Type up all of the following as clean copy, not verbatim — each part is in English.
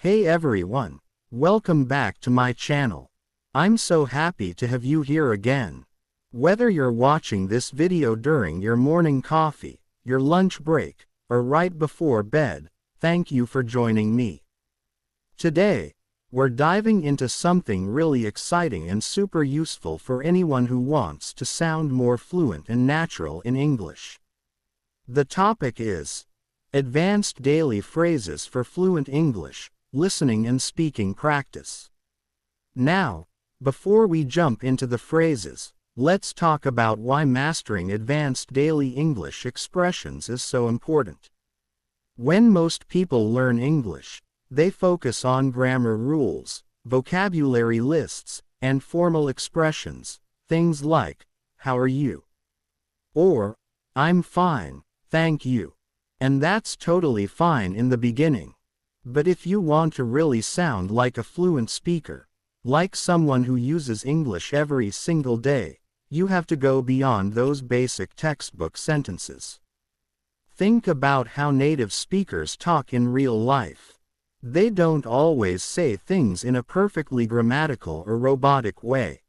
Hey everyone, welcome back to my channel. I'm so happy to have you here again. Whether you're watching this video during your morning coffee, your lunch break, or right before bed, thank you for joining me. Today, we're diving into something really exciting and super useful for anyone who wants to sound more fluent and natural in English. The topic is Advanced Daily Phrases for Fluent English, Listening and Speaking Practice. Now, before we jump into the phrases, let's talk about why mastering advanced daily English expressions is so important. When most people learn English, they focus on grammar rules, vocabulary lists, and formal expressions, things like, "How are you?" or "I'm fine, thank you." And that's totally fine in the beginning. But if you want to really sound like a fluent speaker, like someone who uses English every single day, you have to go beyond those basic textbook sentences. Think about how native speakers talk in real life. They don't always say things in a perfectly grammatical or robotic way.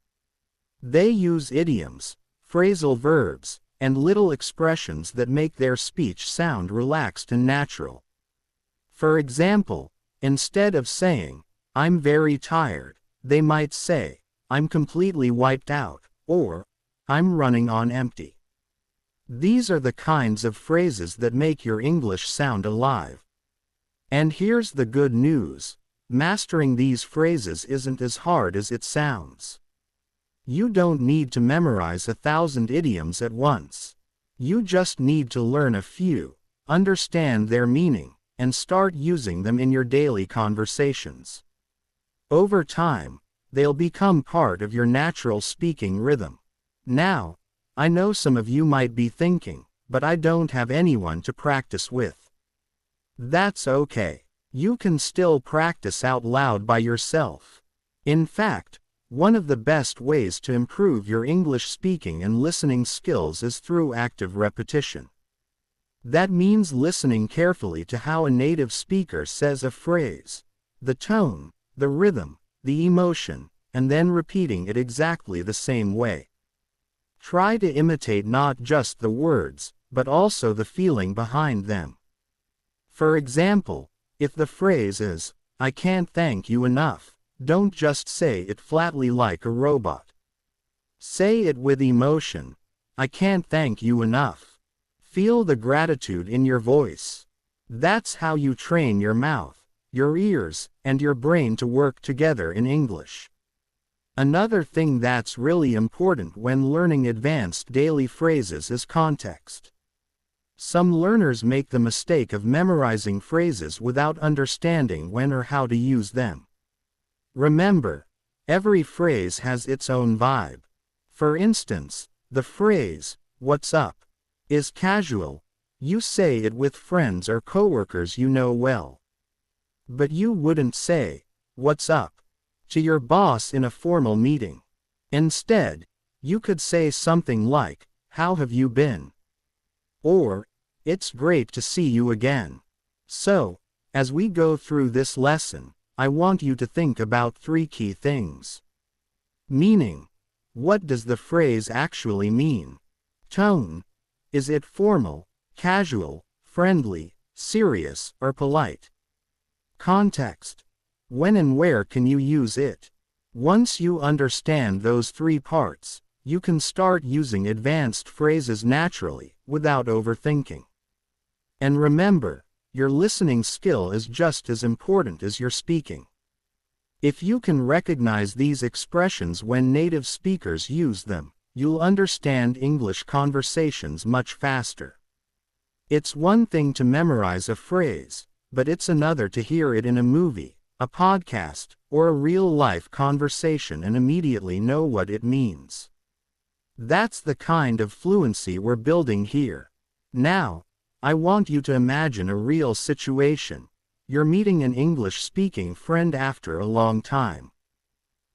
They use idioms, phrasal verbs, and little expressions that make their speech sound relaxed and natural. For example, instead of saying, "I'm very tired," they might say, "I'm completely wiped out," or "I'm running on empty." These are the kinds of phrases that make your English sound alive. And here's the good news: mastering these phrases isn't as hard as it sounds. You don't need to memorize 1,000 idioms at once. You just need to learn a few, understand their meaning, and start using them in your daily conversations. Over time, they'll become part of your natural speaking rhythm. Now, I know some of you might be thinking, "But I don't have anyone to practice with." That's okay. You can still practice out loud by yourself. In fact, one of the best ways to improve your English speaking and listening skills is through active repetition. That means listening carefully to how a native speaker says a phrase, the tone, the rhythm, the emotion, and then repeating it exactly the same way. Try to imitate not just the words, but also the feeling behind them. For example, if the phrase is, "I can't thank you enough," don't just say it flatly like a robot. Say it with emotion. "I can't thank you enough." Feel the gratitude in your voice. That's how you train your mouth, your ears, and your brain to work together in English. Another thing that's really important when learning advanced daily phrases is context. Some learners make the mistake of memorizing phrases without understanding when or how to use them. Remember, every phrase has its own vibe. For instance, the phrase, "What's up?" is casual. You say it with friends or coworkers you know well. But you wouldn't say, "What's up?" to your boss in a formal meeting. Instead, you could say something like, "How have you been?" or "It's great to see you again." So, as we go through this lesson, I want you to think about 3 key things. Meaning. What does the phrase actually mean? Tone. Is it formal, casual, friendly, serious, or polite? Context. When and where can you use it? Once you understand those 3 parts, you can start using advanced phrases naturally, without overthinking. And remember, your listening skill is just as important as your speaking. If you can recognize these expressions when native speakers use them, you'll understand English conversations much faster. It's one thing to memorize a phrase, but it's another to hear it in a movie, a podcast, or a real-life conversation and immediately know what it means. That's the kind of fluency we're building here. Now, I want you to imagine a real situation. You're meeting an English-speaking friend after a long time.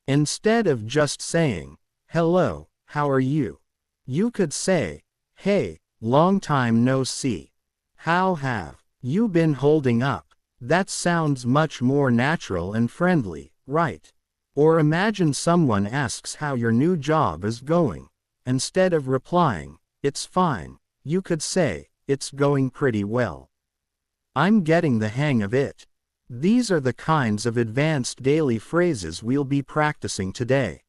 Instead of just saying, "Hello, how are you?" you could say, "Hey, long time no see. How have you been holding up?" That sounds much more natural and friendly, right? Or imagine someone asks how your new job is going. Instead of replying, "It's fine," you could say, "It's going pretty well. I'm getting the hang of it." These are the kinds of advanced daily phrases we'll be practicing today.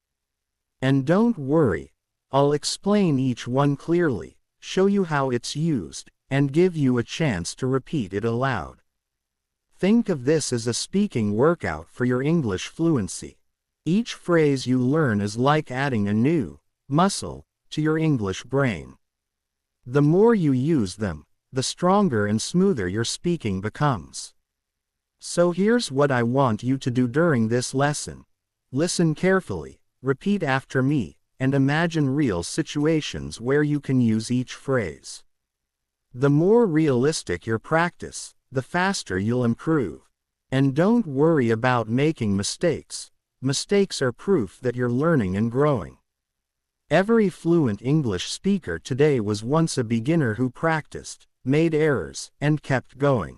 And don't worry, I'll explain each one clearly, show you how it's used, and give you a chance to repeat it aloud. Think of this as a speaking workout for your English fluency. Each phrase you learn is like adding a new muscle to your English brain. The more you use them, the stronger and smoother your speaking becomes. So here's what I want you to do during this lesson. Listen carefully, repeat after me, and imagine real situations where you can use each phrase. The more realistic your practice, the faster you'll improve. And don't worry about making mistakes. Mistakes are proof that you're learning and growing. Every fluent English speaker today was once a beginner who practiced, made errors, and kept going.